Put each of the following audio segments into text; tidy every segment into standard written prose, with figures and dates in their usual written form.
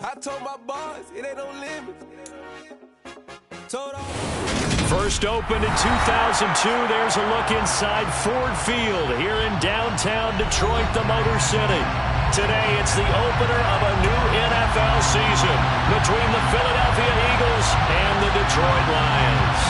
I told my boys, it ain't no limits. First opened in 2002. There's a look inside Ford Field here in downtown Detroit, the Motor City. Today, it's the opener of a new NFL season between the Philadelphia Eagles and the Detroit Lions.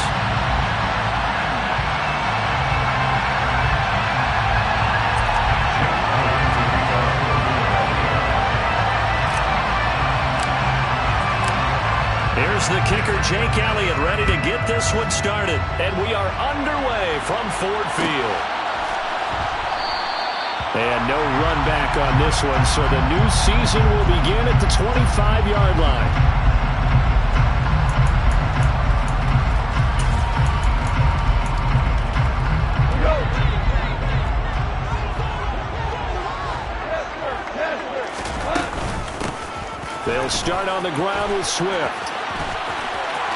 Here's the kicker, Jake Elliott, ready to get this one started. And we are underway from Ford Field. And no run back on this one, so the new season will begin at the 25-yard line. They'll start on the ground with Swift.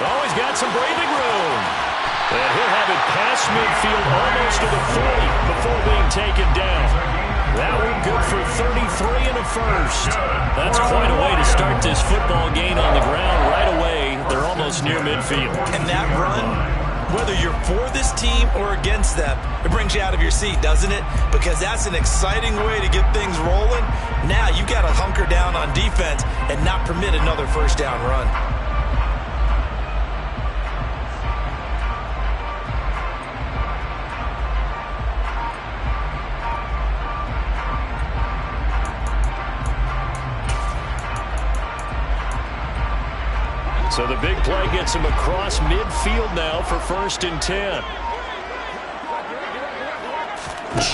Oh, he's got some breathing room. And he'll have it past midfield almost to the 40 before being taken down. That one good for 33 and a first. That's quite a way to start this football game on the ground right away. They're almost near midfield. And that run, whether you're for this team or against them, it brings you out of your seat, doesn't it? Because that's an exciting way to get things rolling. Now you got to hunker down on defense and not permit another first down run. So the big play gets him across midfield now for 1st and 10.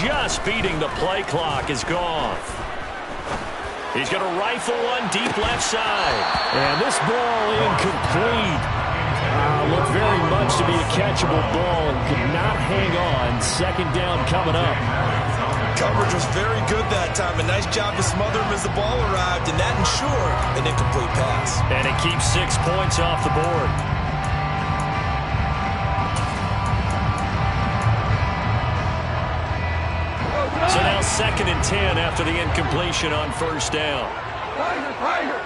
Just beating the play clock is gone. He's going to rifle one deep left side. And this ball incomplete. Looked very much to be a catchable ball and could not hang on. 2nd down coming up. Coverage was very good that time. A nice job to smother him as the ball arrived, and that ensured an incomplete pass. And it keeps 6 points off the board. So now 2nd and 10 after the incompletion on 1st down. Tiger.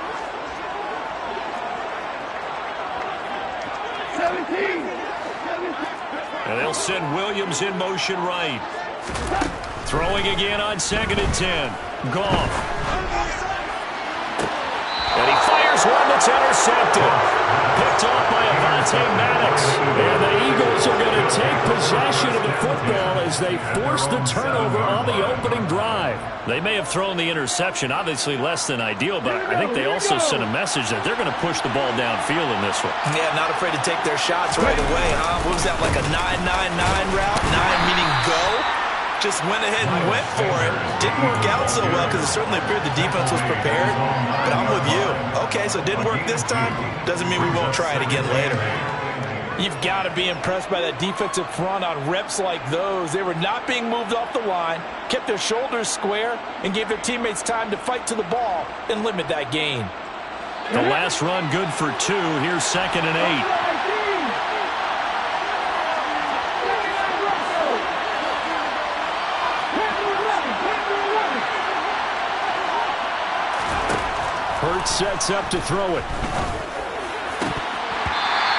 17. And they'll send Williams in motion right. Throwing again on 2nd and 10. Goff. And he fires one that's intercepted. Picked off by Avonte Maddox. And the Eagles are going to take possession of the football as they force the turnover on the opening drive. They may have thrown the interception, obviously less than ideal, but I think they also sent a message that they're going to push the ball downfield in this one. Yeah, not afraid to take their shots right away, huh? What was that, like a 9-9-9 route? 9 meaning go? Just went ahead and went for it. Didn't work out so well because it certainly appeared the defense was prepared. But I'm with you. Okay, so it didn't work this time. Doesn't mean we won't try it again later. You've got to be impressed by that defensive front on reps like those. They were not being moved off the line, kept their shoulders square, and gave their teammates time to fight to the ball and limit that gain. The last run good for 2. Here's 2nd and 8. Hurts sets up to throw it.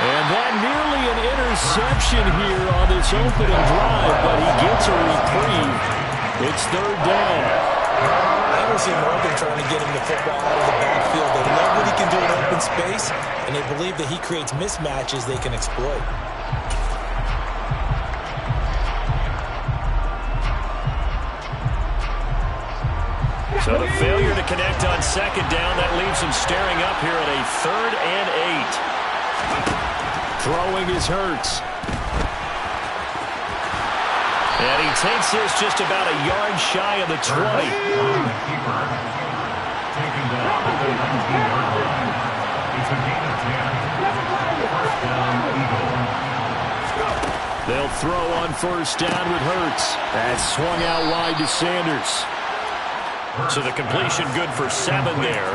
And that nearly an interception here on this opening drive, but he gets a reprieve. It's 3rd down. I ever see Morgan trying to get him the football out of the backfield. They love what he can do in open space, and they believe that he creates mismatches they can exploit. So the failure to connect on 2nd down, that leaves him staring up here at a 3rd and 8. Throwing is Hurts. And he takes this just about a yard shy of the 20. They'll throw on 1st down with Hurts. That's swung out wide to Sanders. So the completion good for 7 there,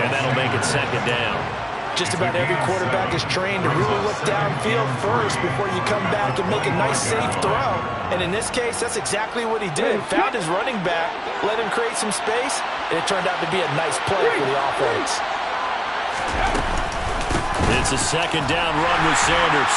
and that'll make it 2nd down. Just about every quarterback is trained to really look downfield first before you come back and make a nice, safe throw. And in this case, that's exactly what he did. Found his running back, let him create some space, and it turned out to be a nice play for the offense. It's a second down run with Sanders.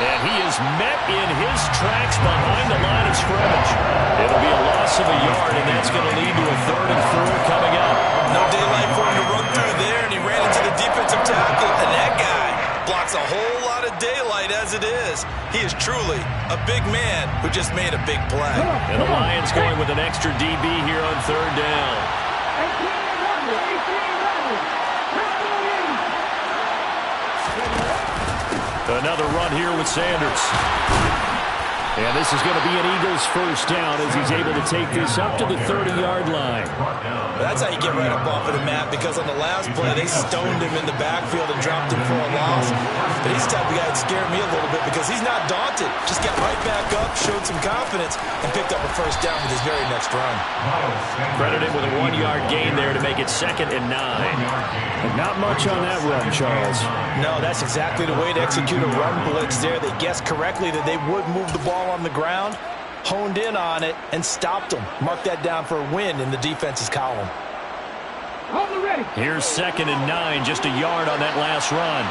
And he is met in his tracks behind the line of scrimmage. It'll be a loss of a yard, and that's going to lead to a 3rd and 4 coming up. No daylight for him to run through there, and he ran into the defensive tackle, and that guy blocks a whole lot of daylight as it is. He is truly a big man who just made a big play. And the Lions going with an extra DB here on 3rd down. Another run here with Sanders. And this is going to be an Eagles first down as he's able to take this up to the 30-yard line. That's how you get right up off of the map, because on the last play, they stoned him in the backfield and dropped him for a loss. But he's the type of guy that scared me a little bit because he's not daunted. Just got right back up, showed some confidence, and picked up a first down with his very next run. Credited with a 1-yard gain there to make it 2nd and 9. And not much on that run, Charles. No, that's exactly the way to execute a run blitz there. They guessed correctly that they would move the ball on the ground, honed in on it, and stopped them. Mark that down for a win in the defense's column. Here's 2nd and 9, just a yard on that last run.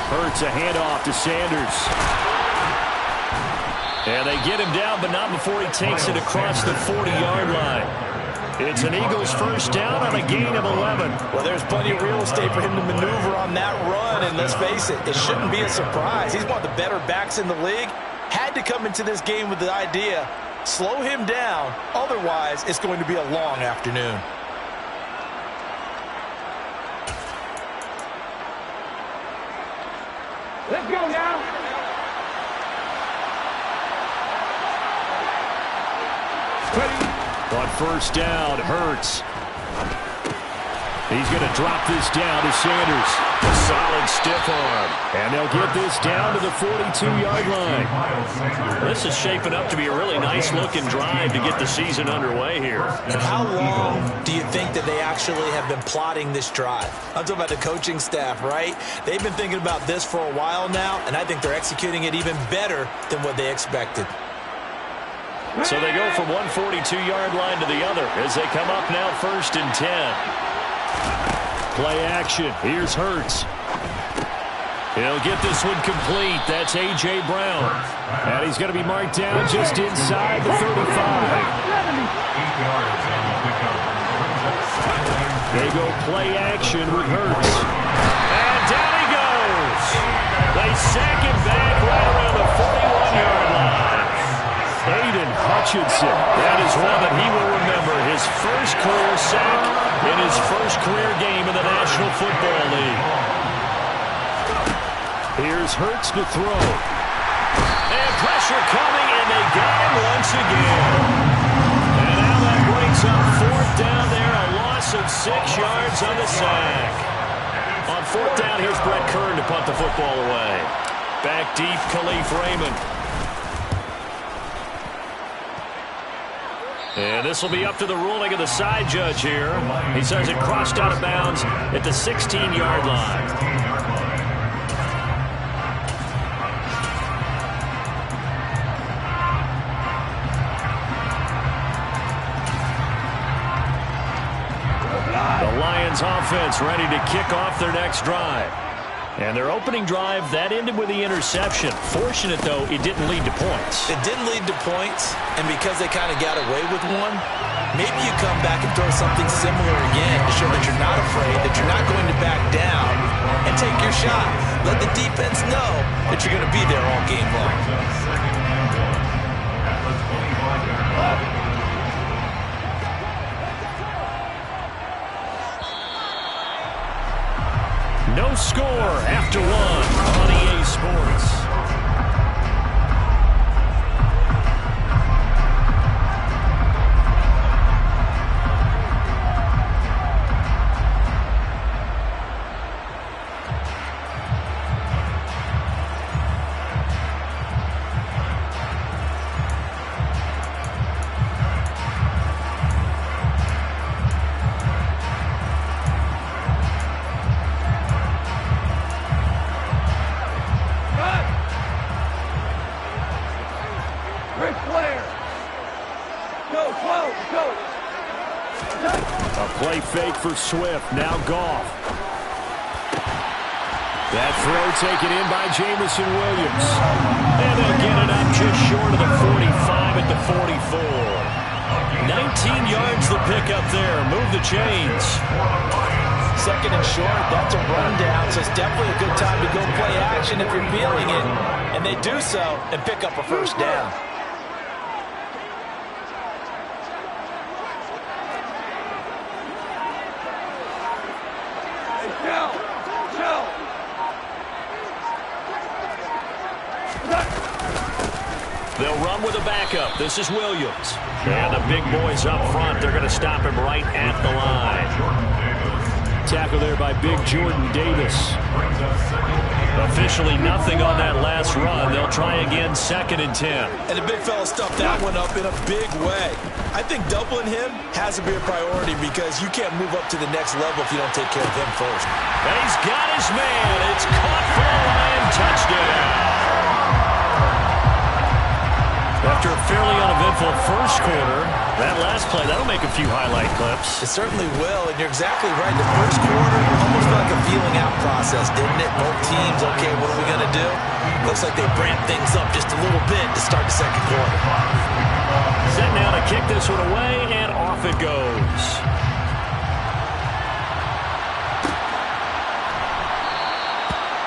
Hurts a handoff to Sanders. And they get him down, but not before he takes it across the 40-yard line. It's an Eagles first down on a gain of 11. Well, there's plenty of real estate for him to maneuver on that run, and let's face it, it shouldn't be a surprise. He's one of the better backs in the league. Had to come into this game with the idea, slow him down, otherwise it's going to be a long afternoon. Let's go now. On first down, Hurts. He's going to drop this down to Sanders. A solid stiff arm. And they'll get this down to the 42-yard line. This is shaping up to be a really nice-looking drive to get the season underway here. And how long do you think that they actually have been plotting this drive? I'm talking about the coaching staff, right? They've been thinking about this for a while now, and I think they're executing it even better than what they expected. So they go from one 42-yard line to the other as they come up now 1st and 10. Play action. Here's Hurts. He'll get this one complete. That's A.J. Brown. And he's going to be marked down just inside the 35. They go play action with Hurts. And down he goes. They sack him back right around the 41-yard line. Aiden Hutchinson. That is one that he will remember. His first career sack in his first career game in the National Football League. Here's Hurts to throw. And pressure coming, and they got him once again. And now that brings up 4th down there, a loss of 6 yards on the sack. On 4th down, here's Brett Kern to punt the football away. Back deep, Khalif Raymond. And this will be up to the ruling of the side judge here. He says it crossed out of bounds at the 16-yard line. The Lions offense ready to kick off their next drive. And their opening drive, that ended with the interception. Fortunate, though, it didn't lead to points. It didn't lead to points, and because they kind of got away with one, maybe you come back and throw something similar again to show that you're not afraid, that you're not going to back down, and take your shot. Let the defense know that you're going to be there all game long. No score after 1 on EA Sports. Ric Flair. Go, go, go. A play fake for Swift. Now Goff. That throw taken in by Jamison Williams. And they'll get it up just short of the 45 at the 44. 19 yards the pick up there. Move the chains. Second and short, that's a rundown, so it's definitely a good time to go play action if you're feeling it. And they do so and pick up a first down. They'll run with a backup. This is Williams. And the big boys up front, they're going to stop him right at the line. Tackle there by big Jordan Davis. Officially nothing on that last run. They'll try again, 2nd and 10. And the big fella stuffed that one up in a big way. I think doubling him has to be a priority because you can't move up to the next level if you don't take care of him first. And he's got his man. It's caught for a Lion touchdown. After a fairly uneventful first quarter, that last play, that'll make a few highlight clips. It certainly will, and you're exactly right. The first quarter almost felt like a feeling out process, didn't it? Both teams, okay, what are we going to do? Looks like they ramped things up just a little bit to start the second quarter. Set now to kick this one away, and off it goes.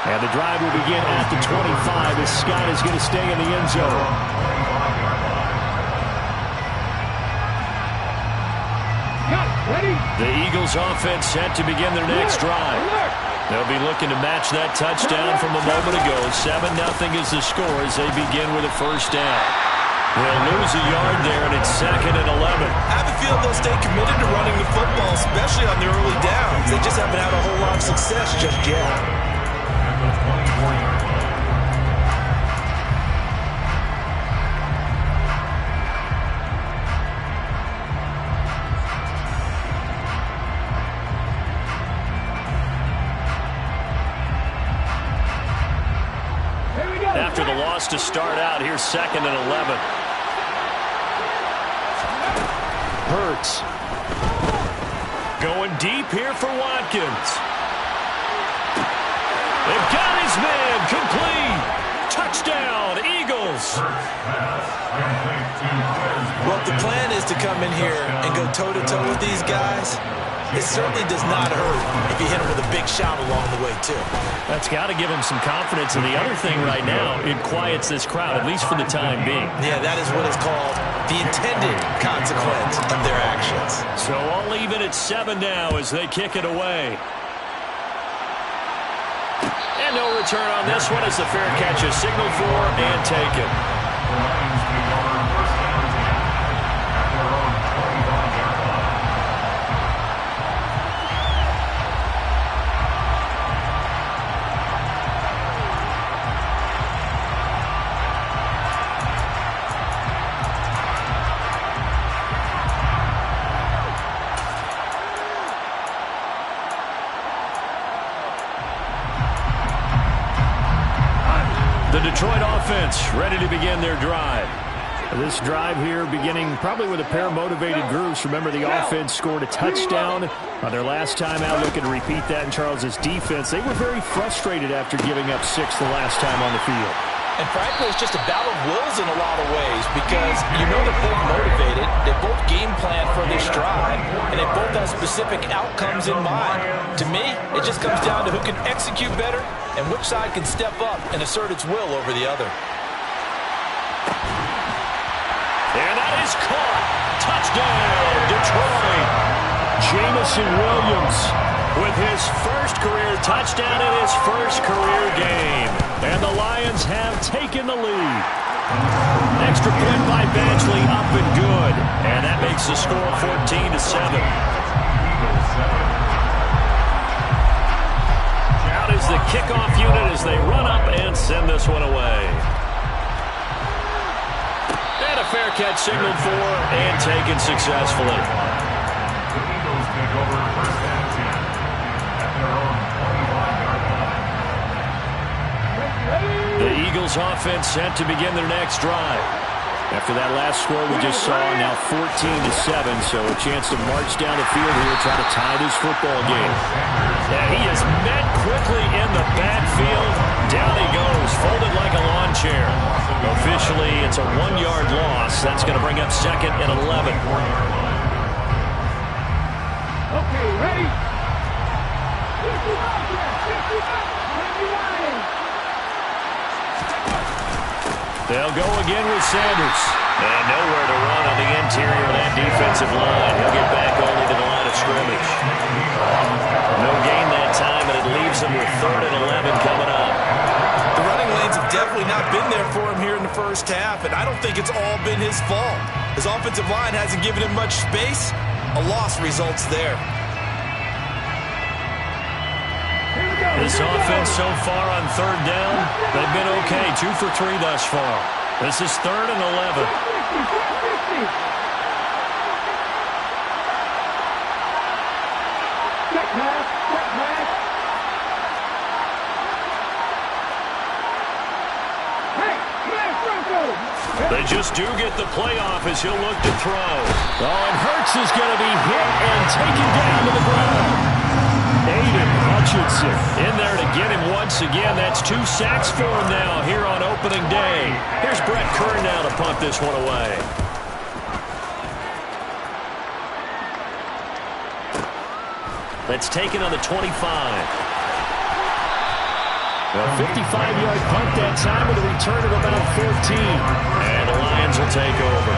And the drive will begin at the 25 as Scott is going to stay in the end zone. The Eagles offense set to begin their next drive. They'll be looking to match that touchdown from a moment ago. 7-0 is the score as they begin with a first down. They'll lose a yard there, and it's 2nd and 11. I have a feeling they'll stay committed to running the football, especially on the early downs. They just haven't had a whole lot of success just yet. After the loss to start out, here's 2nd and 11. Hurts. Going deep here for Watkins. They've got his man. Complete. Touchdown, Eagles. Well, if the plan is to come in here and go toe-to-toe with these guys, it certainly does not hurt if you hit them with a big shot along the way, too. That's got to give them some confidence. And the other thing right now, it quiets this crowd, at least for the time being. Yeah, that is what is called the intended consequence of their actions. So I'll leave it at 7 now as they kick it away. And no return on this one as the fair catch is signaled for and taken. The Detroit offense ready to begin their drive. This drive here beginning probably with a pair of motivated groups. Remember, the offense scored a touchdown on their last time out. Looking to repeat that in Charles's defense. They were very frustrated after giving up 6 the last time on the field. And frankly, it's just a battle of wills in a lot of ways because you know they're both motivated, they both game plan for this drive, and they both have specific outcomes in mind. To me, it just comes down to who can execute better and which side can step up and assert its will over the other. And that is caught. Touchdown, Detroit. Jamison Williams with his first career touchdown in his first career game. And the Lions have taken the lead. Extra point by Badgley, up and good. And that makes the score 14-7. Out is the kickoff unit as they run up and send this one away. And a fair catch signaled for and taken successfully. The Eagles offense set to begin their next drive. After that last score we just saw, now 14-7, so a chance to march down the field here, try to tie this football game. And he is met quickly in the backfield. Down he goes, folded like a lawn chair. Officially, it's a 1-yard loss. That's going to bring up 2nd and 11. Okay, ready? They'll go again with Sanders. And nowhere to run on the interior of that defensive line. He'll get back only to the line of scrimmage. No gain that time, and it leaves him with 3rd and 11 coming up. The running lanes have definitely not been there for him here in the first half, and I don't think it's all been his fault. His offensive line hasn't given him much space. A loss results there. This offense so far on 3rd down, they've been okay. 2 for 3 thus far. This is 3rd and 11. They just do get the playoff as he'll look to throw. Oh, and Hurts is going to be hit and taken down to the ground. Aiden Hutchinson in there to get him once again. That's 2 sacks for him now here on opening day. Here's Brett Kern now to punt this one away. That's taken on the 25. A 55-yard punt that time with a return of about 14. And the Lions will take over.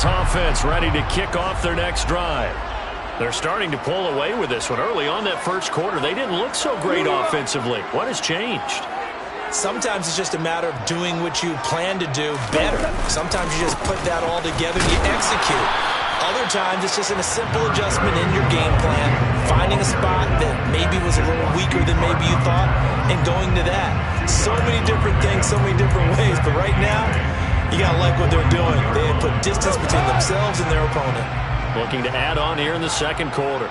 Offense ready to kick off their next drive. They're starting to pull away with this one. Early on that first quarter, they didn't look so great offensively. What has changed? Sometimes it's just a matter of doing what you plan to do better. Sometimes you just put that all together and you execute. Other times it's just a simple adjustment in your game plan, finding a spot that maybe was a little weaker than maybe you thought, and going to that. So many different things, so many different ways, but right now, you got to like what they're doing. They have put distance between themselves and their opponent. Looking to add on here in the second quarter.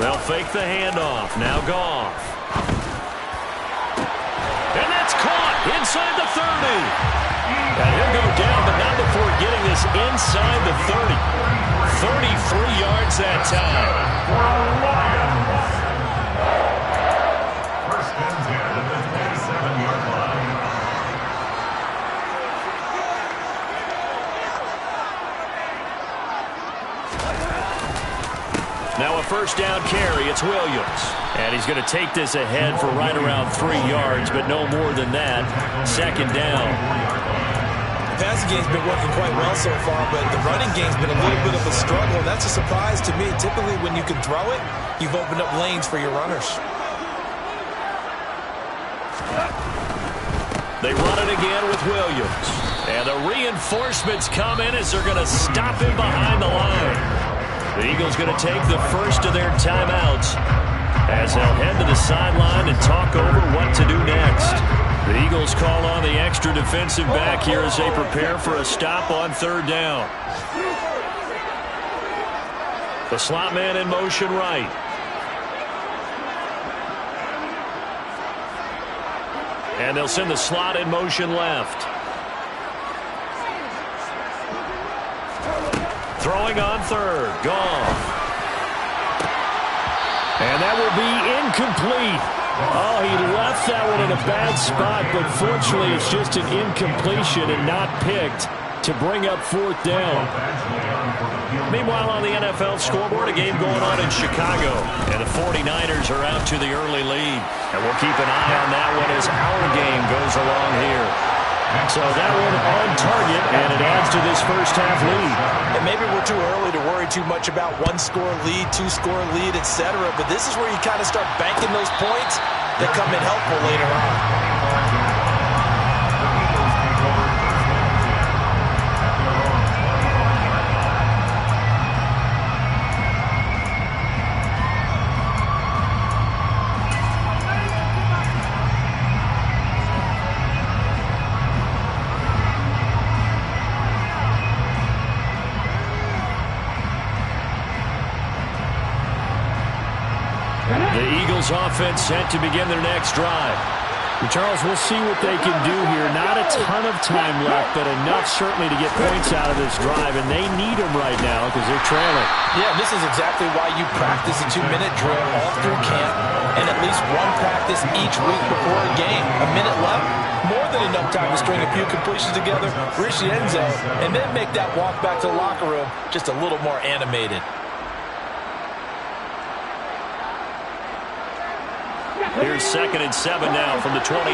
They'll fake the handoff. Now Goff. And that's caught inside the 30. And he'll go down, but not before getting this inside the 30. 33 yards that time. First and 10 at the 37-yard line. Now a first down carry. It's Williams. And he's going to take this ahead for right around 3 yards, but no more than that. Second down. The passing game's been working quite well so far, but the running game's been a little bit of a struggle, and that's a surprise to me. Typically, when you can throw it, you've opened up lanes for your runners. They run it again with Williams. And the reinforcements come in as they're going to stop him behind the line. The Eagles going to take the first of their timeouts as they'll head to the sideline and talk over what to do next. The Eagles call on the extra defensive back here as they prepare for a stop on 3rd down. The slot man in motion right. And they'll send the slot in motion left. Throwing on 3rd. Goff. And that will be incomplete. Oh, he left that one in a bad spot, but fortunately it's just an incompletion and not picked to bring up 4th down. Meanwhile, on the NFL scoreboard, a game going on in Chicago, and the 49ers are out to the early lead. And we'll keep an eye on that one as our game goes along here. So that one on target, and it adds to this first half lead. And maybe we're too early to worry too much about 1-score lead, 2-score lead, etc. But this is where you kind of start banking those points that come in helpful later on. The Eagles offense set to begin their next drive. Charles, we'll see what they can do here. Not a ton of time left, but enough certainly to get points out of this drive, and they need them right now because they're trailing. Yeah, this is exactly why you practice a 2-minute drill all through camp and at least one practice each week before a game. A minute left, more than enough time to string a few completions together, reach the end zone, and then make that walk back to the locker room just a little more animated. Here's 2nd and 7 now from the 28.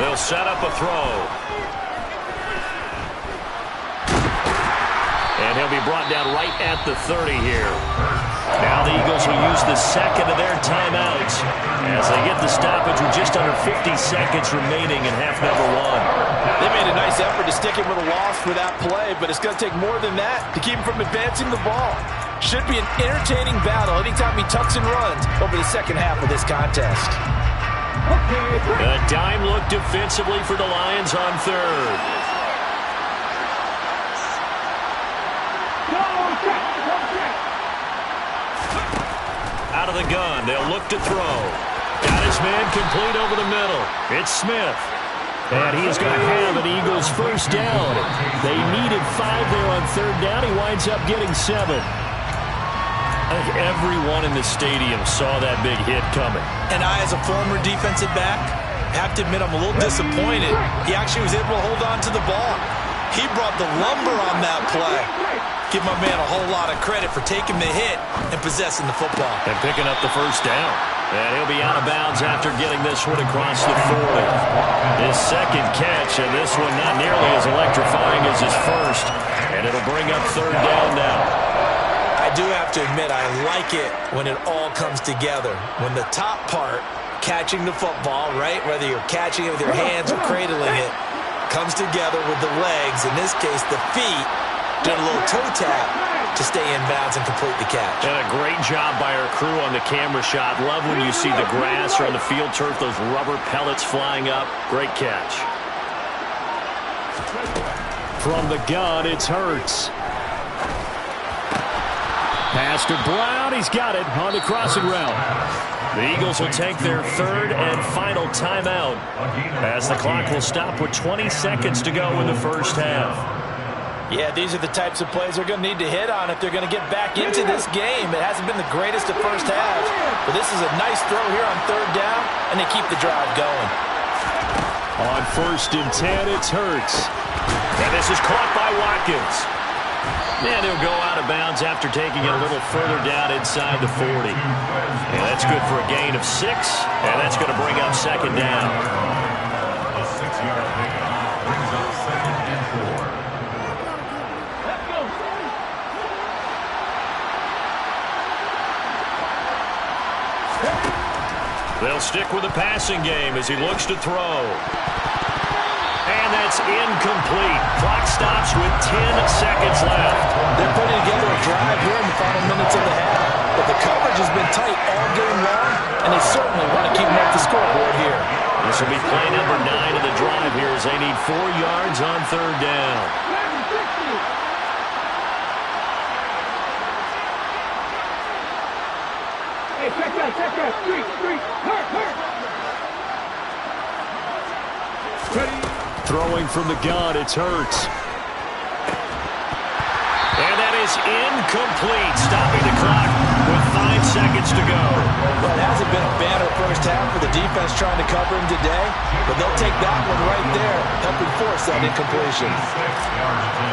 They'll set up a throw. And he'll be brought down right at the 30 here. Now the Eagles will use the second of their timeouts as they get the stoppage with just under 50 seconds remaining in half number 1. They made a nice effort to stick him with a loss for that play, but it's going to take more than that to keep him from advancing the ball. Should be an entertaining battle anytime he tucks and runs over the second half of this contest. A dime look defensively for the Lions on 3rd. Out of the gun, they'll look to throw. Got his man complete over the middle. It's Smith. And he is going to have an Eagles first down. They needed 5 there on 3rd down. He winds up getting 7. I think everyone in the stadium saw that big hit coming. And I, as a former defensive back, have to admit I'm a little disappointed. He actually was able to hold on to the ball. He brought the lumber on that play. Give my man a whole lot of credit for taking the hit and possessing the football. And picking up the first down. And he'll be out of bounds after getting this one across the 40. His second catch, and this one not nearly as electrifying as his first. And it'll bring up 3rd down now. I do have to admit, I like it when it all comes together. When the top part, catching the football, right, whether you're catching it with your hands or cradling it, comes together with the legs, in this case the feet, doing a little toe tap to stay in bounds and complete the catch. And a great job by our crew on the camera shot. Love when you see the grass or on the field turf, those rubber pellets flying up. Great catch. From the gun, it's Hurts. Pass to Brown. He's got it on the crossing route. The Eagles will take their 3rd and final timeout as the clock will stop with 20 seconds to go in the first half. Yeah, these are the types of plays they're going to need to hit on if they're going to get back into this game. It hasn't been the greatest of first halves, but this is a nice throw here on 3rd down, and they keep the drive going. On 1st and 10, it's Hurts. And this is caught by Watkins. And he'll go out of bounds after taking it a little further down inside the 40. And that's good for a gain of 6, and that's going to bring up 2nd down. A 6-yard pickup brings up 2nd and 4. They'll stick with the passing game as he looks to throw. And that's incomplete. Clock stops with 10 seconds left. They're putting together a drive here in the final minutes of the half, but the coverage has been tight all game long, and they certainly want to keep them off the scoreboard here. This will be play number 9 of the drive here as they need 4 yards on 3rd down. Hey, check that, street, hurt. Ready? Throwing from the gun, it's Hurts. And that is incomplete, stopping the clock with 5 seconds to go. Well, it hasn't been a banner first half for the defense trying to cover him today, but they'll take that one right there, helping force that incompletion. 6 yards to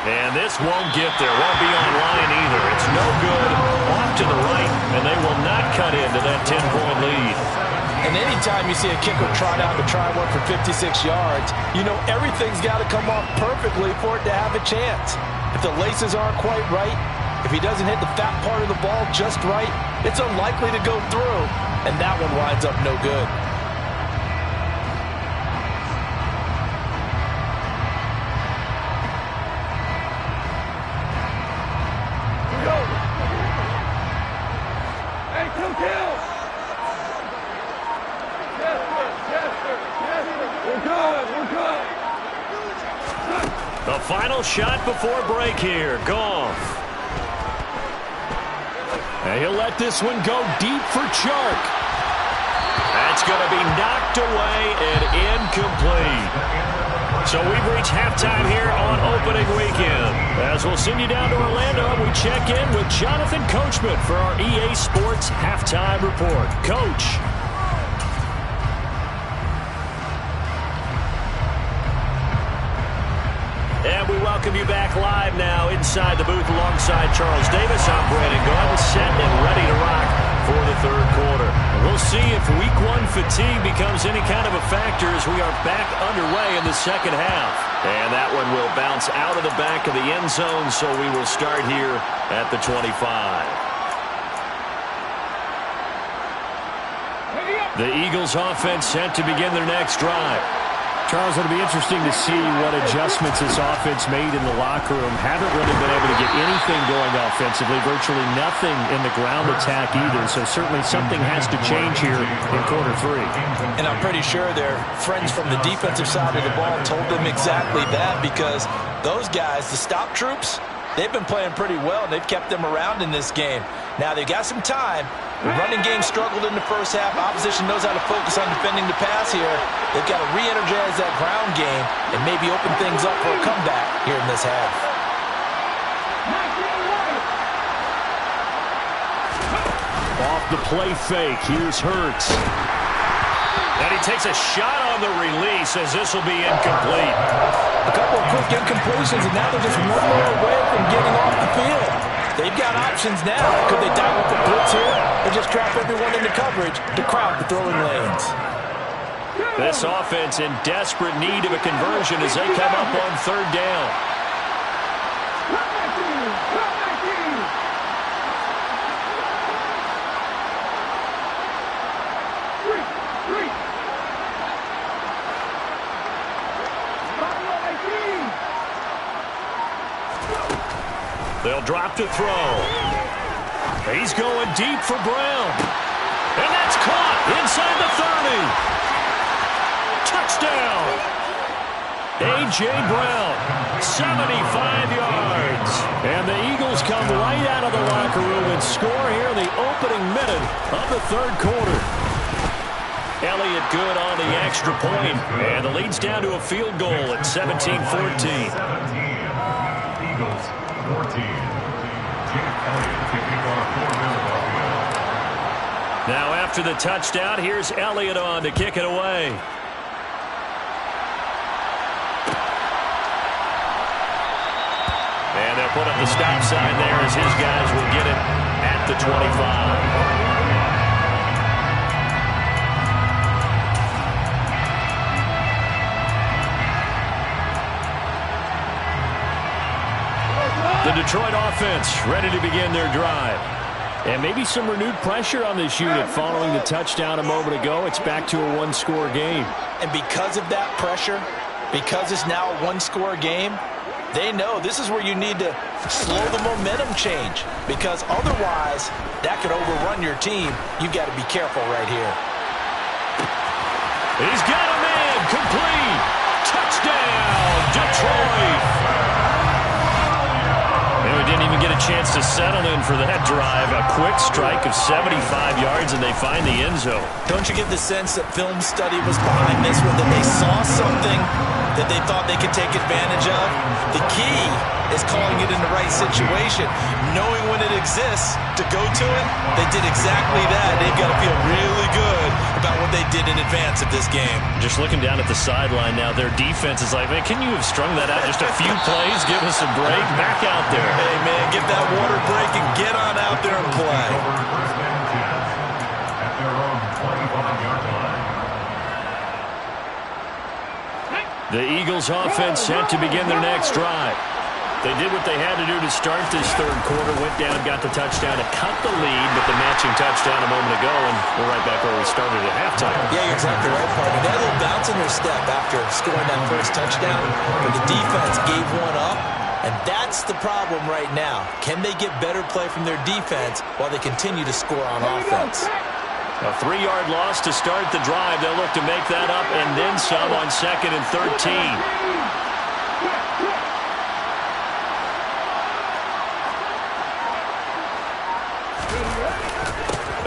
And this won't get there, won't be online either. It's no good, off to the right, and they will not cut into that 10-point lead. And anytime you see a kicker trot out to try one for 56 yards, you know everything's got to come off perfectly for it to have a chance. If the laces aren't quite right, if he doesn't hit the fat part of the ball just right, it's unlikely to go through, and that one winds up no good. final shot before break here. Goff. And he'll let this one go deep for Chark. That's going to be knocked away and incomplete. So we've reached halftime here on opening weekend. As we'll send you down to Orlando, we check in with Jonathan Coachman for our EA Sports Halftime Report. Coach. And we welcome you back live now inside the booth alongside Charles Davis. I'm Brandon Gordon, set and ready to rock for the third quarter. We'll see if week one fatigue becomes any kind of a factor as we are back underway in the second half. And that one will bounce out of the back of the end zone, so we will start here at the 25. The Eagles offense set to begin their next drive. Charles, it'll be interesting to see what adjustments this offense made in the locker room. Haven't really been able to get anything going offensively, virtually nothing in the ground attack either. So certainly something has to change here in quarter three. And I'm pretty sure their friends from the defensive side of the ball told them exactly that, because those guys, the stop troops, they've been playing pretty well, and they've kept them around in this game. Now, they've got some time. The running game struggled in the first half. Opposition knows how to focus on defending the pass here. They've got to re-energize that ground game and maybe open things up for a comeback here in this half. Off the play fake, here's Hurts. And he takes a shot on the release as this will be incomplete. A couple of quick incompletions, and now they're just one more away from getting off the field. They've got options now. Could they dial up a blitz here or just trap everyone into coverage to crowd the throwing lanes? This offense in desperate need of a conversion as they come up on third down. They'll drop to throw. He's going deep for Brown. And that's caught inside the 30. Touchdown. A.J. Brown, 75 yards. And the Eagles come right out of the locker room and score here in the opening minute of the third quarter. Elliott good on the extra point. And the lead's down to a field goal at 17-14. 14. 14. Now after the touchdown, here's Elliott on to kick it away. And they'll put up the stop sign there as his guys will get it at the 25. The Detroit offense ready to begin their drive. And maybe some renewed pressure on this unit following the touchdown a moment ago. It's back to a one-score game. And because of that pressure, because it's now a one-score game, they know this is where you need to slow the momentum change, because otherwise that could overrun your team. You've got to be careful right here. He's got a man complete. Touchdown, Detroit. And we didn't even get a chance to settle in for that drive. A quick strike of 75 yards, and they find the end zone. Don't you get the sense that film study was behind this one, that they saw something that they thought they could take advantage of? The key is calling it in the right situation, knowing when it exists to go to it. They did exactly that. They've got to feel really good about what they did in advance of this game. Just looking down at the sideline now, their defense is like, man, can you have strung that out just a few plays? Give us a break. Back out there. Hey, man, get that water break and get on out there and play. At their own 25-yard line. The Eagles offense set to begin their next drive. They did what they had to do to start this third quarter, went down, got the touchdown to cut the lead, but the matching touchdown a moment ago, and we're right back where we started at halftime. Yeah, you're exactly right, partner. They had a little bounce in their step after scoring that first touchdown, but the defense gave one up, and that's the problem right now. Can they get better play from their defense while they continue to score on offense? A 3-yard loss to start the drive. They'll look to make that up and then some on 2nd and 13.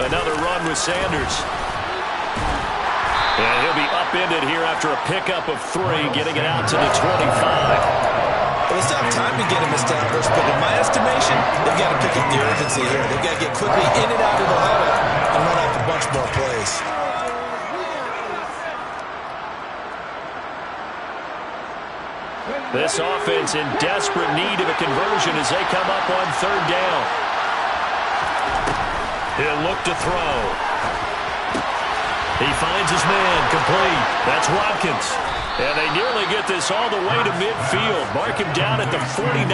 Another run with Sanders. And he'll be upended here after a pickup of 3, getting it out to the 25. Well, they still have time to get him established, but in my estimation, they've got to pick up the urgency here. They've got to get quickly in and out of the huddle and run off a bunch more plays. This offense in desperate need of a conversion as they come up on 3rd down. He'll look to throw. He finds his man, complete. That's Watkins. And they nearly get this all the way to midfield. Mark him down at the 49.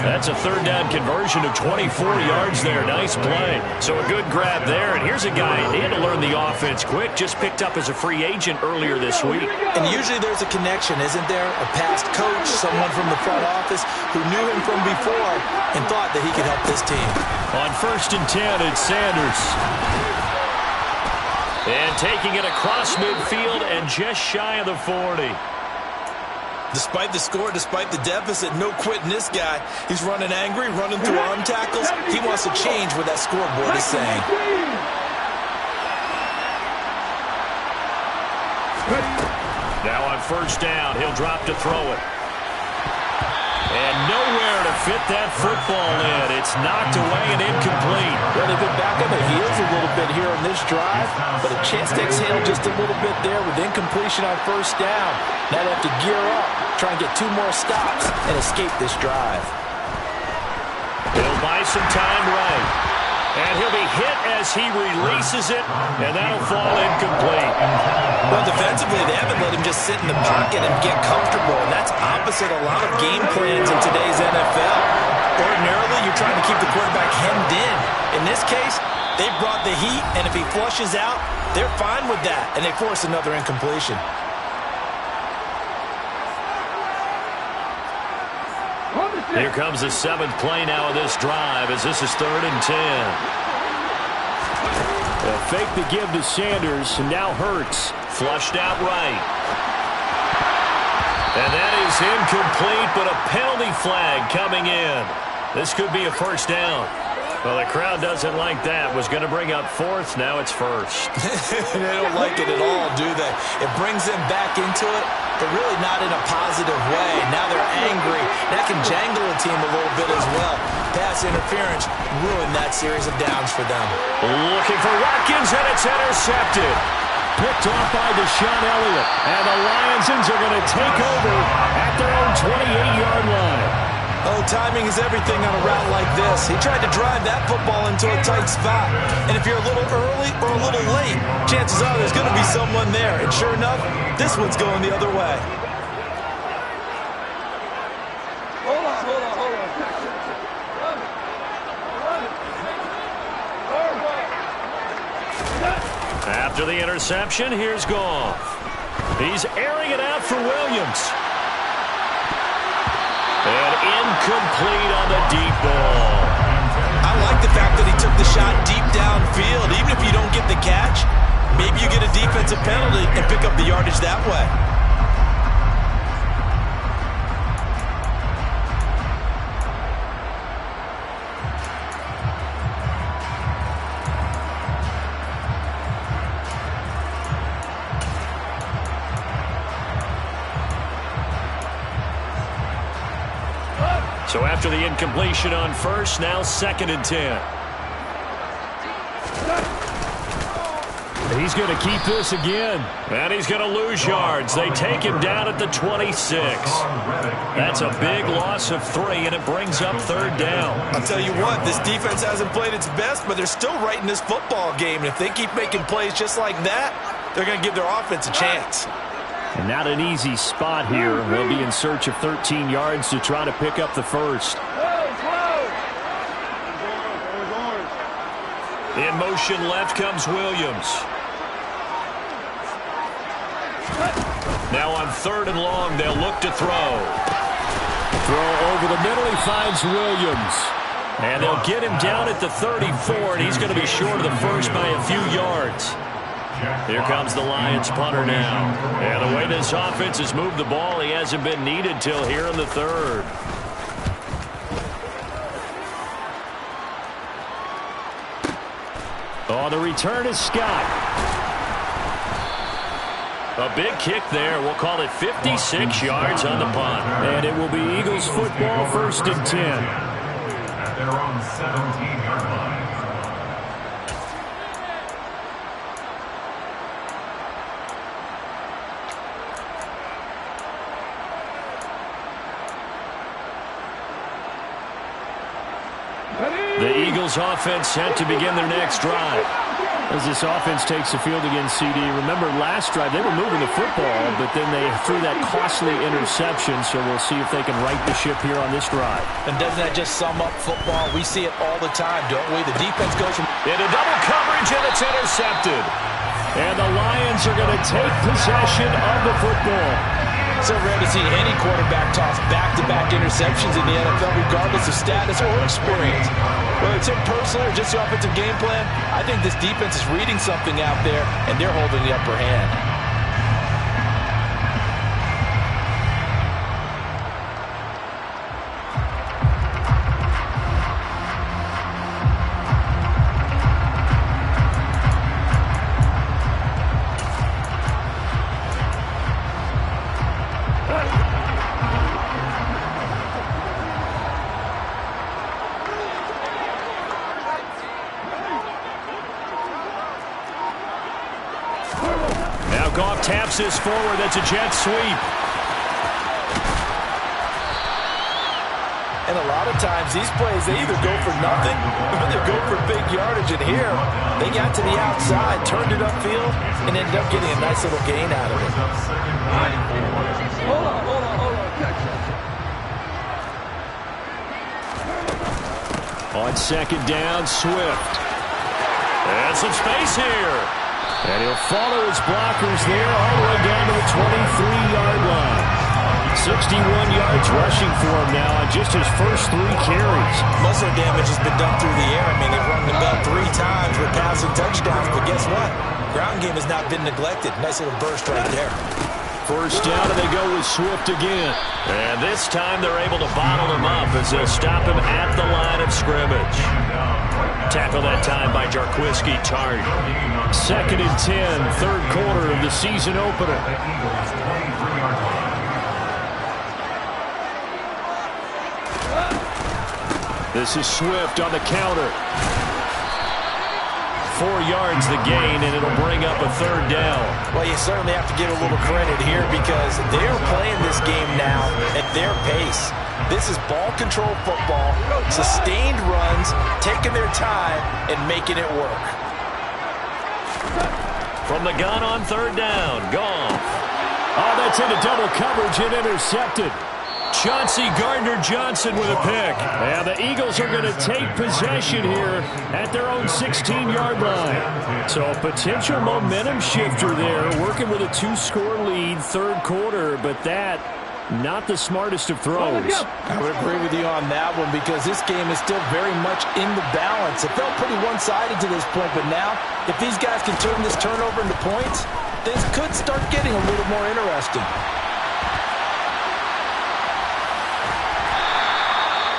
That's a 3rd down conversion of 24 yards there. Nice play. So a good grab there. And here's a guy, he had to learn the offense quick. Just picked up as a free agent earlier this week. And usually there's a connection, isn't there? A past coach, someone from the front office who knew him from before and thought that he could help this team. On 1st and 10, it's Sanders. And taking it across midfield and just shy of the 40. Despite the score, despite the deficit, no quitting this guy. He's running angry, running through arm tackles. He wants to change what that scoreboard is saying. Now on 1st down, he'll drop to throw it. And nowhere to fit that football in. It's knocked away and incomplete. Well, they've been back on their heels a little bit here on this drive, but a chance to exhale just a little bit there with incompletion on 1st down. Now they have to gear up, try and get 2 more stops and escape this drive. He'll buy some time right. And he'll be hit as he releases it, and that'll fall incomplete. Well, defensively, they haven't let him just sit in the pocket and get comfortable, and that's opposite a lot of game plans in today's NFL. Ordinarily, you're trying to keep the quarterback hemmed in. In this case, they brought the heat, and if he flushes out, they're fine with that, and they force another incompletion. Here comes the 7th play now of this drive as this is 3rd and 10. A fake to give to Sanders, and now Hurts. Flushed out right. And that is incomplete, but a penalty flag coming in. This could be a 1st down. Well, the crowd doesn't like that. Was going to bring up 4th, now it's 1st. They don't like it at all, do they? It brings them back into it, but really not in a positive way. Now they're angry. That can jangle a team a little bit as well. Pass interference ruined that series of downs for them. Looking for Watkins, and it's intercepted. Picked off by Deshaun Elliott. And the Lionsons are going to take over at their own 28-yard line. Oh, timing is everything on a route like this. He tried to drive that football into a tight spot. And if you're a little early or a little late, chances are there's going to be someone there. And sure enough, this one's going the other way. Hold on. After the interception, here's Goff. He's airing it out for Williams. And incomplete on the deep ball. I like the fact that he took the shot deep downfield. Even if you don't get the catch, maybe you get a defensive penalty and pick up the yardage that way. So after the incompletion on 1st, now 2nd and 10. He's going to keep this again. And he's going to lose yards. They take him down at the 26. That's a big loss of 3, and it brings up 3rd down. I'll tell you what, this defense hasn't played its best, but they're still right in this football game. And if they keep making plays just like that, they're going to give their offense a chance. And not an easy spot here. They'll be in search of 13 yards to try to pick up the 1st. In motion left comes Williams. Now on 3rd and long, they'll look to throw. Throw over the middle, he finds Williams. And they'll get him down at the 34, and he's going to be short of the 1st by a few yards. Here comes the Lions punter now. And the way this offense has moved the ball, he hasn't been needed till here in the 3rd. Oh, the return is Scott. A big kick there. We'll call it 56 yards on the punt. And it will be Eagles football, 1st and 10. At their own 17-yard line. The Eagles offense set to begin their next drive. As this offense takes the field against CD, remember last drive they were moving the football, but then they threw that costly interception, so we'll see if they can right the ship here on this drive. And doesn't that just sum up football? We see it all the time, don't we? The defense goes from into double coverage, and it's intercepted. And the Lions are going to take possession of the football. So rare to see any quarterback toss back-to-back interceptions in the NFL, regardless of status or experience. Whether it's him personally or just the offensive game plan, I think this defense is reading something out there, and they're holding the upper hand. Goff taps this forward. That's a jet sweep. And a lot of times these plays, they either go for nothing or they go for big yardage. And here, they got to the outside, turned it upfield, and ended up getting a nice little gain out of it. Hold on. On 2nd down, Swift. And some space here. And he'll follow his blockers there all the way down to the 23-yard line. 61 yards rushing for him now on just his first 3 carries. Muscle damage has been done through the air. I mean, they've rung the bell 3 times with passing touchdowns, but guess what? Ground game has not been neglected. Nice little burst right there. 1st down, and they go with Swift again. And this time they're able to bottle him up as they'll stop him at the line of scrimmage. Tackle that time by Jarquiski Tart. 2nd and 10, 3rd quarter of the season opener. This is Swift on the counter. 4 yards the gain, and it'll bring up a 3rd down. Well, you certainly have to give a little credit here because they're playing this game now at their pace. This is ball control football, sustained runs, taking their time, and making it work. From the gun on 3rd down, Goff. Oh, that's into double coverage and intercepted. Chauncey Gardner-Johnson with a pick. And the Eagles are going to take possession here at their own 16-yard line. So a potential momentum shifter there, working with a 2-score lead, 3rd quarter, but that not the smartest of throws. I would agree with you on that one because this game is still very much in the balance. It felt pretty one-sided to this point, but now if these guys can turn this turnover into points, things could start getting a little more interesting.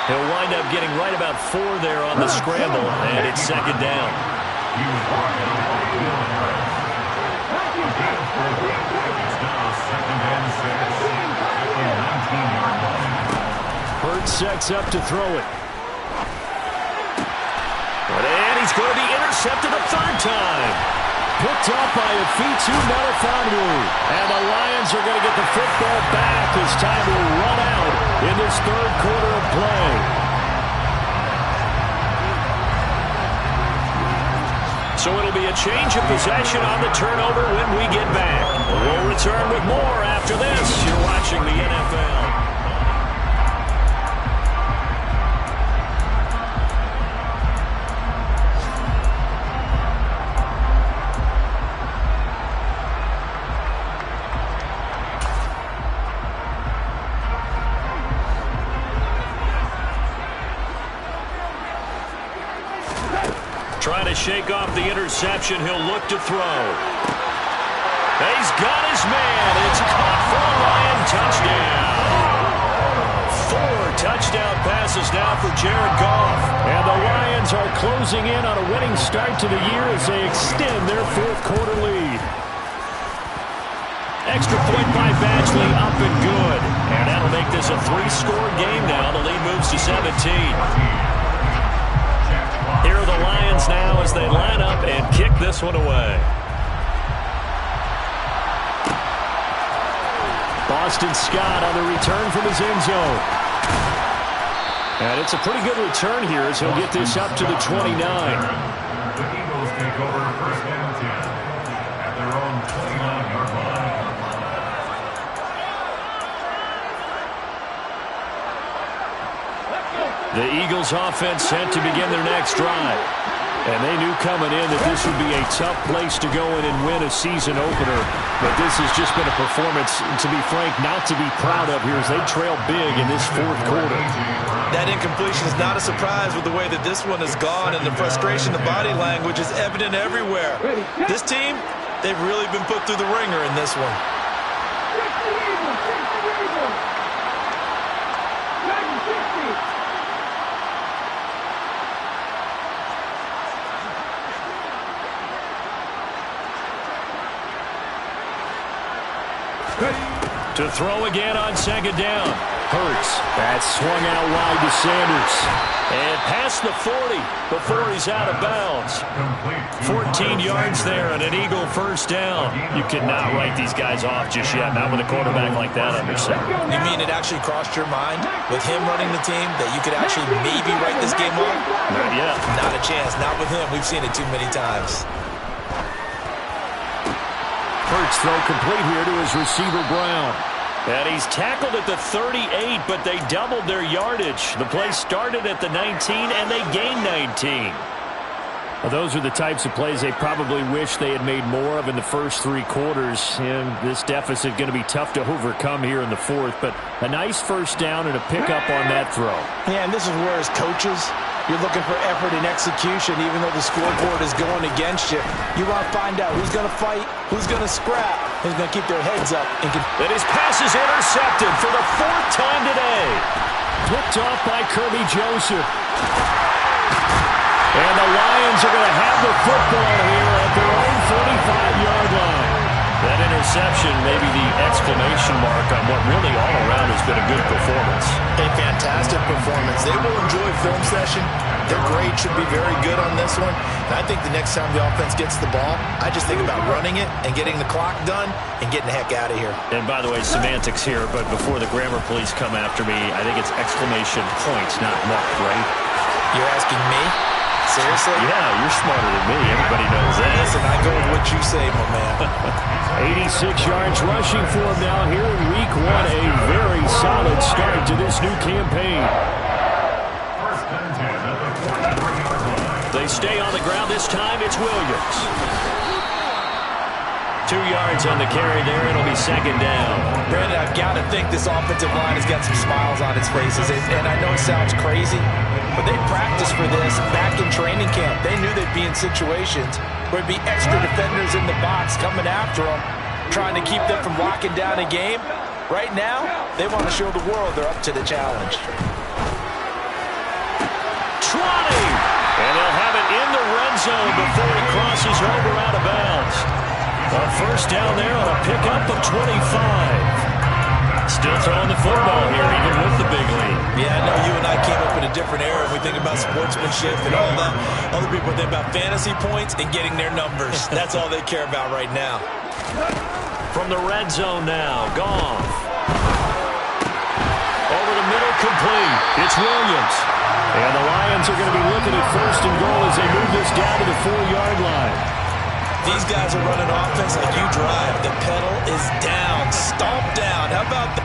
He'll wind up getting right about 4 there on the scramble, and it's 2nd down. Hurts sets up to throw it. And he's going to be intercepted a 3rd time. Picked up by Afitu Melifonwu. And the Lions are going to get the football back as time will run out in this 3rd quarter of play. So it'll be a change of possession on the turnover when we get back. We'll return with more after this. You're watching the NFL. Trying to shake off the interception. He'll look to throw. He's got his man. It's caught for a Lion touchdown. 4 touchdown passes now for Jared Goff. And the Lions are closing in on a winning start to the year as they extend their fourth quarter lead. Extra point by Badgley, up and good. And that'll make this a 3-score game now. The lead moves to 17. Here are the Lions now as they line up and kick this one away. Boston Scott on the return from his end zone. And it's a pretty good return here as he'll get this up to the 29. The Eagles take over first and 10 at their own 29-yard line. The Eagles offense set to begin their next drive. And they knew coming in that this would be a tough place to go in and win a season opener. But this has just been a performance, to be frank, not to be proud of here as they trail big in this fourth quarter. That incompletion is not a surprise with the way that this one has gone, and the frustration, the body language is evident everywhere. This team, they've really been put through the ringer in this one. To throw again on second down. Hurts. That's swung out wide to Sanders. And past the 40 before he's out of bounds. 14 yards there and an Eagle first down. You cannot write these guys off just yet, not with a quarterback like that under center. You mean it actually crossed your mind with him running the team that you could actually maybe write this game off? Not yet. Not a chance. Not with him. We've seen it too many times. Hurts throw complete here to his receiver Brown. And he's tackled at the 38, but they doubled their yardage. The play started at the 19, and they gained 19. Well, those are the types of plays they probably wish they had made more of in the first 3 quarters. And this deficit going to be tough to overcome here in the fourth. But a nice first down and a pickup on that throw. Yeah, and this is where as coaches, you're looking for effort and execution, even though the scoreboard is going against you. You want to find out who's going to fight, who's going to scrap, who's going to keep their heads up. And his pass is intercepted for the 4th time today. Picked off by Kirby Joseph. And the Lions are going to have the football here at their own 45-yard line. That interception may be the exclamation mark on what really all around has been a good performance. A fantastic performance. They will enjoy film session. Their grade should be very good on this one. And I think the next time the offense gets the ball, I just think about running it and getting the clock done and getting the heck out of here. And by the way, semantics here, but before the grammar police come after me, I think it's exclamation points, not mark, right? You're asking me? Seriously? Yeah, you're smarter than me. Everybody knows that. Listen, I go with what you say, my man. 86 yards rushing for him now here in week 1. A very solid start to this new campaign. They stay on the ground this time. It's Williams. 2 yards on the carry there. It'll be second down. Brandon, I've got to think this offensive line has got some smiles on its faces. And I know it sounds crazy, but they practiced for this back in training camp. They knew they'd be in situations where there'd be extra defenders in the box coming after them, trying to keep them from locking down a game. Right now, they want to show the world they're up to the challenge. Trotting! And they'll have it in the red zone before he crosses over out of bounds. A first down there on a pickup of 25. Still throwing the football here, even with the big lead. Yeah, I know you and I came up in a different era. We think about sportsmanship and all that. Other people think about fantasy points and getting their numbers. That's all they care about right now. From the red zone now, Goff. Over the middle, complete. It's Williams. And the Lions are going to be looking at first and goal as they move this down to the 4-yard line. These guys are running offense like you drive. The pedal is down. Stomp down. How about that?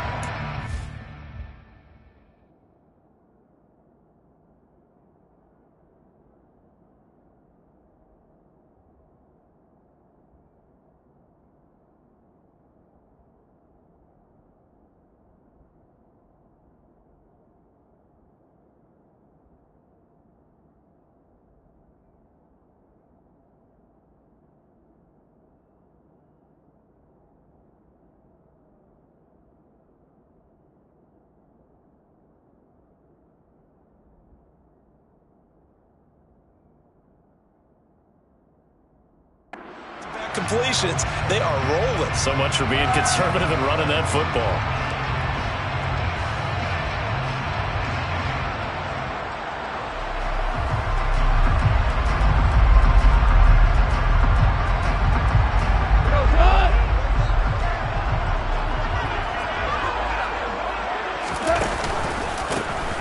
completions. They are rolling. So much for being conservative and running that football.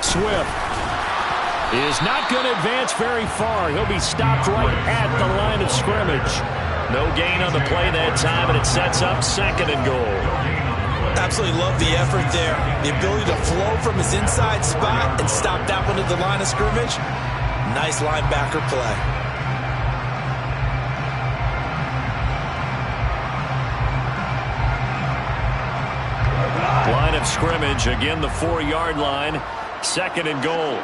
Swift is not going to advance very far. He'll be stopped right at the line of scrimmage. No gain on the play that time, and it sets up 2nd and goal. Absolutely love the effort there. The ability to flow from his inside spot and stop that one at the line of scrimmage. Nice linebacker play. Line of scrimmage, again the 4-yard line. 2nd and goal.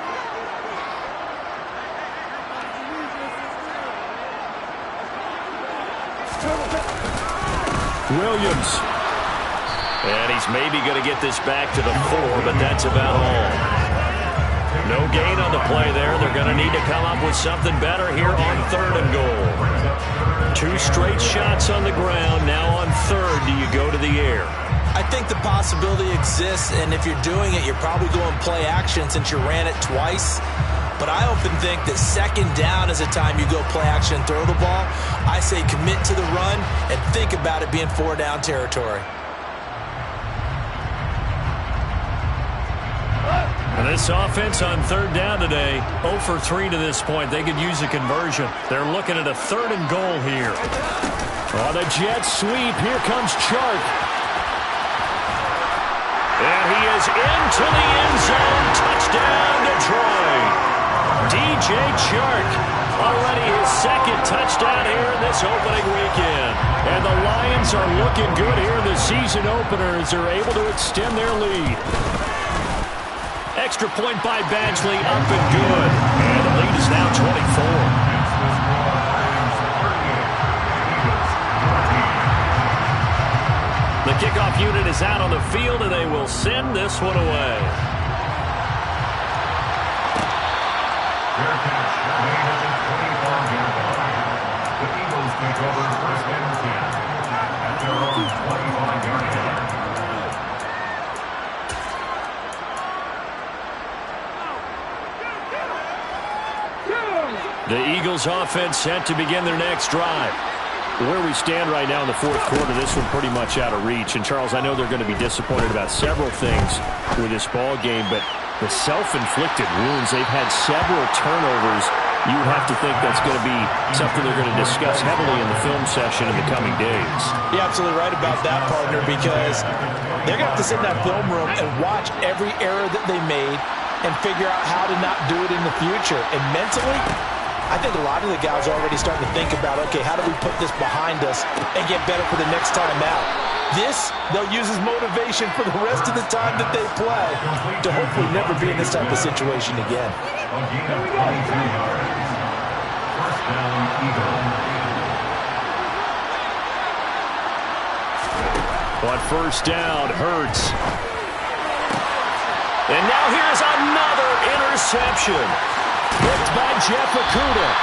Williams. And he's maybe going to get this back to the 4, but that's about all. No gain on the play there. They're going to need to come up with something better here on 3rd and goal. 2 straight shots on the ground. Now on 3rd, do you go to the air? I think the possibility exists, and if you're doing it, you're probably going play action since you ran it twice. But I often think that 2nd down is a time you go play action and throw the ball. I say commit to the run and think about it being 4-down territory. And this offense on 3rd down today, 0 for 3 to this point. They could use a conversion. They're looking at a 3rd and goal here. On a jet sweep, here comes Chark. And he is into the end zone. Touchdown, Detroit. DJ Chark, already his 2nd touchdown here in this opening weekend. And the Lions are looking good here in the season opener as they're able to extend their lead. Extra point by Badgley, up and good. And the lead is now 24. The kickoff unit is out on the field, and they will send this one away. Fair catch made at the 25-yard line. The Eagles take over 1st and 10 at their own 25-yard line. The Eagles offense set to begin their next drive. Where we stand right now in the 4th quarter, this one pretty much out of reach. And, Charles, I know they're going to be disappointed about several things with this ball game, but the self-inflicted wounds, they've had several turnovers. You have to think that's going to be something they're going to discuss heavily in the film session in the coming days. You're absolutely right about that, partner, because they're going to have to sit in that film room and watch every error that they made and figure out how to not do it in the future. And mentally, I think a lot of the guys are already starting to think about, okay, how do we put this behind us and get better for the next time out? This, they'll use as motivation for the rest of the time that they play to hopefully never be in this type of situation again. A gain of 23 yards. 1st down, Eagles. On 1st down, Hurts. And now here's another interception. Picked by Jeff Okudah.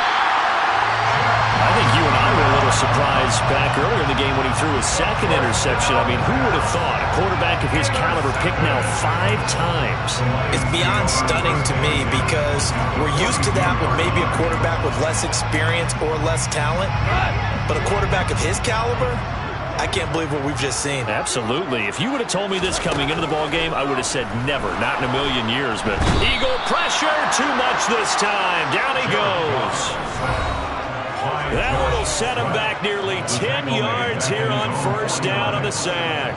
I think you and I were a little surprised back earlier in the game when he threw his 2nd interception. I mean, who would have thought a quarterback of his caliber picked now 5 times? It's beyond stunning to me because we're used to that with maybe a quarterback with less experience or less talent. But a quarterback of his caliber, I can't believe what we've just seen. Absolutely. If you would have told me this coming into the ballgame, I would have said never, not in a million years. But Eagle pressure, too much this time. Down he goes. That one will set him back nearly 10 yards here on 1st down on the sack.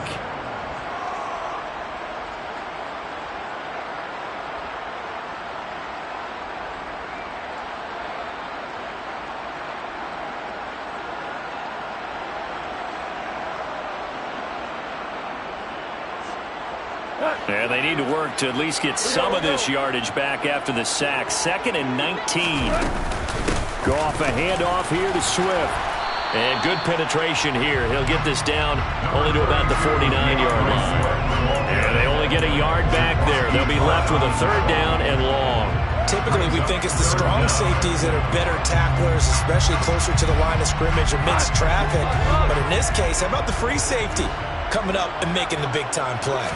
And they need to work to at least get some of this yardage back after the sack. 2nd and 19. Goff a handoff here to Swift. And good penetration here. He'll get this down only to about the 49-yard line. And they only get a yard back there. They'll be left with a 3rd down and long. Typically, we think it's the strong safeties that are better tacklers, especially closer to the line of scrimmage amidst traffic. But in this case, how about the free safety coming up and making the big-time play?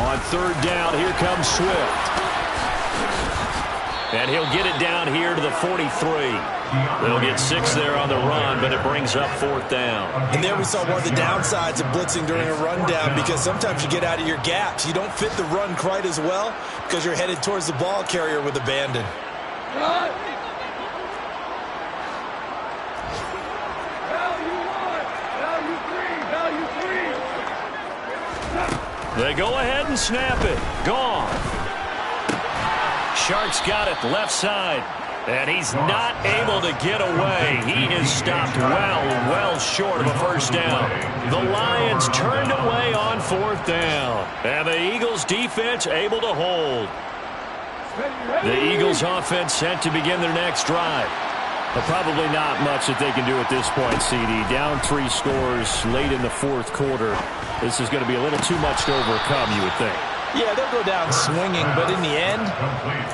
On third down, here comes Swift. And he'll get it down here to the 43. They'll get 6 there on the run, but it brings up fourth down. And there we saw one of the downsides of blitzing during a rundown, because sometimes you get out of your gaps. You don't fit the run quite as well because you're headed towards the ball carrier with abandon. They go ahead and snap it. Gone. Shark's got it left side. And he's not able to get away. He is stopped well short of a first down. The Lions turned away on fourth down. And the Eagles defense able to hold. The Eagles offense set to begin their next drive. But probably not much that they can do at this point, CD. Down 3 scores late in the fourth quarter. This is going to be a little too much to overcome, you would think. Yeah, they'll go down swinging, but in the end,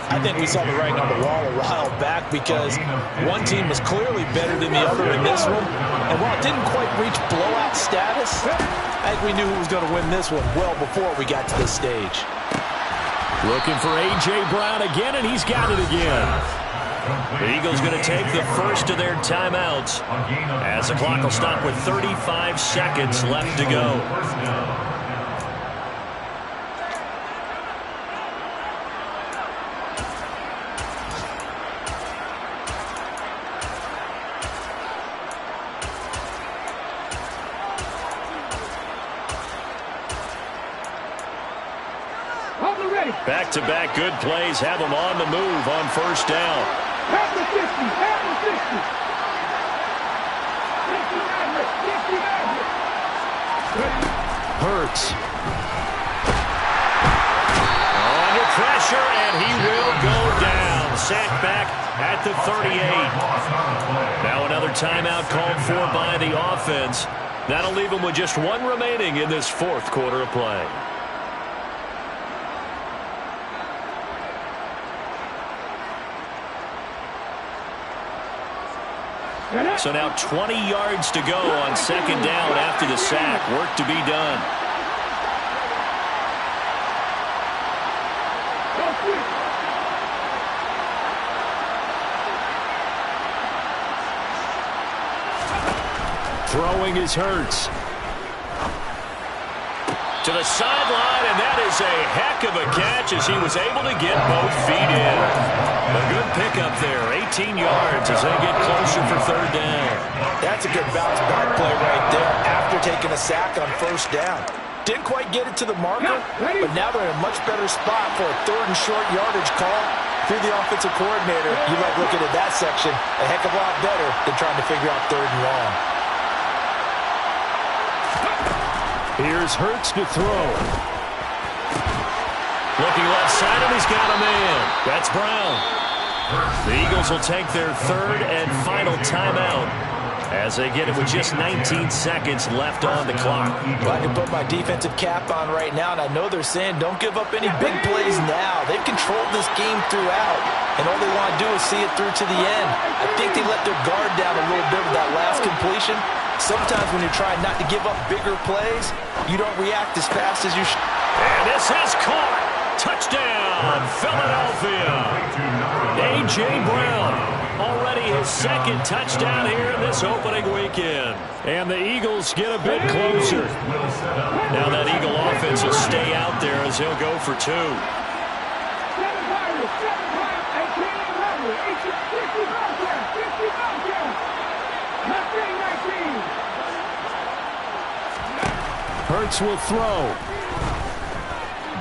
I think we saw the writing on the wall a while back, because one team was clearly better than the other in this one. And while it didn't quite reach blowout status, I think we knew who was going to win this one well before we got to this stage. Looking for A.J. Brown again, and he's got it again. The Eagles going to take the first of their timeouts as the clock will stop with 35 seconds left to go. Back-to-back good plays have them on the move on first down. At the 50, at the 50. Hurts. Under pressure, and he will go down. Sacked back at the 38. Now another timeout called for by the offense. That'll leave them with just 1 remaining in this fourth quarter of play. So now 20 yards to go on second down after the sack. Work to be done. Throwing is Hurts. To the sideline, and that is a heck of a catch as he was able to get both feet in. A good pickup there, 18 yards as they get closer for third down. That's a good bounce back play right there after taking a sack on first down. Didn't quite get it to the marker, but now they're in a much better spot for a third and short yardage call. Through the offensive coordinator, you like looking at that section a heck of a lot better than trying to figure out third and long. Here's Hurts to throw. Looking left side, and he's got a man. That's Brown. The Eagles will take their third and final timeout as they get it with just 19 seconds left on the clock. Well, I can put my defensive cap on right now, and I know they're saying don't give up any big plays now. They've controlled this game throughout, and all they want to do is see it through to the end. I think they let their guard down a little bit with that last completion. Sometimes when you're trying not to give up bigger plays, you don't react as fast as you should. And this is caught. Touchdown, Philadelphia. A.J. Brown, already his second touchdown here in this opening weekend. And the Eagles get a bit closer. Now that Eagle offense will stay out there as he'll go for 2. Hurts will throw.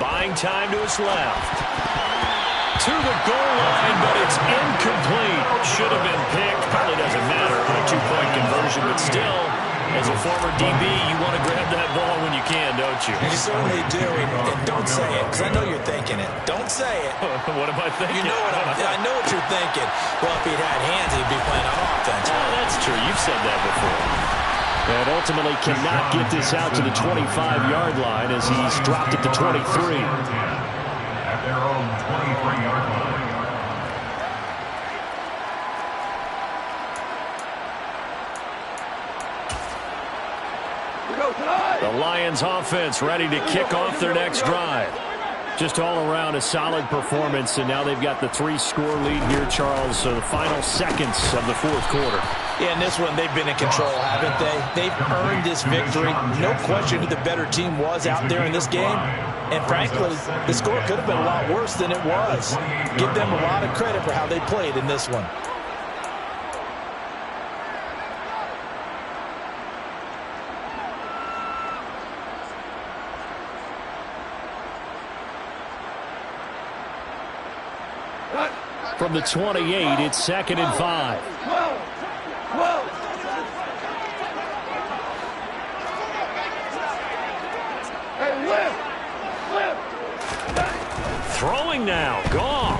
Buying time to his left. To the goal line, but it's incomplete. Should have been picked. Probably doesn't matter on a 2-point conversion, but still, as a former DB, you want to grab that ball when you can, don't you? You certainly do, and don't say it, because I know you're thinking it. Don't say it. What am I thinking? You know I know what you're thinking. Well, if he'd had hands, he'd be playing on offense. Oh, that's true. You've said that before. And ultimately cannot get this out to the 25-yard line as he's dropped it to 23. their own 23-yard line. The Lions offense ready to kick off their next drive. Just all around a solid performance, and now they've got the 3-score lead here, Charles. So the final seconds of the fourth quarter. Yeah, in this one, they've been in control, haven't they? They've earned this victory. No question who the better team was out there in this game. And frankly, the score could have been a lot worse than it was. Give them a lot of credit for how they played in this one. From the 28, it's 2nd and 5. Throwing now, Goff.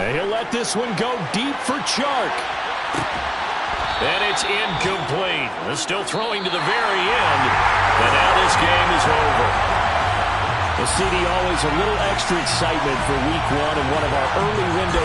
And he'll let this one go deep for Chark. And it's incomplete. They're still throwing to the very end. And now this game is over. The CD always a little extra excitement for week 1 and one of our early window